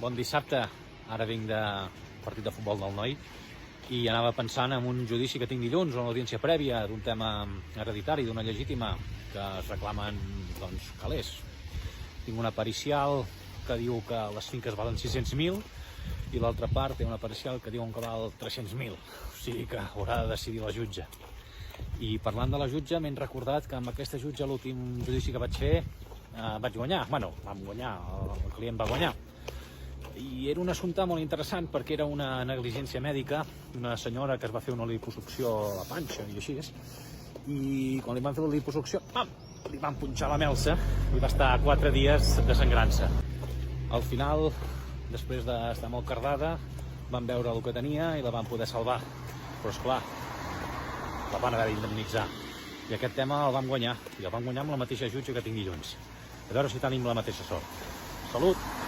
Bon dissabte, ara vinc de partit de futbol del Noi i anava pensant en un judici que tinc dilluns, una audiència prèvia d'un tema hereditari, d'una legítima que es reclamen calés. Tinc una pericial que diu que les finques valen 600.000 i l'altra part té una pericial que diuen que val 300.000, o sigui que haurà de decidir la jutge. I parlant de la jutge m'he recordat que amb aquesta jutge l'últim judici que vaig fer vaig guanyar, vam guanyar, el client va guanyar. I era un assumpte molt interessant perquè era una negligència mèdica d'una senyora que es va fer una liposucció a la panxa i així, i quan li van fer la liposucció, li van punxar la melsa i va estar 4 dies desangrant-se. Al final, després d'estar molt cardada, van veure el que tenia i la van poder salvar, però esclar, la van haver d'indemnitzar. I aquest tema el vam guanyar, i el vam guanyar amb la mateixa jutge que tinc dilluns. A veure si tenim la mateixa sort. Salut!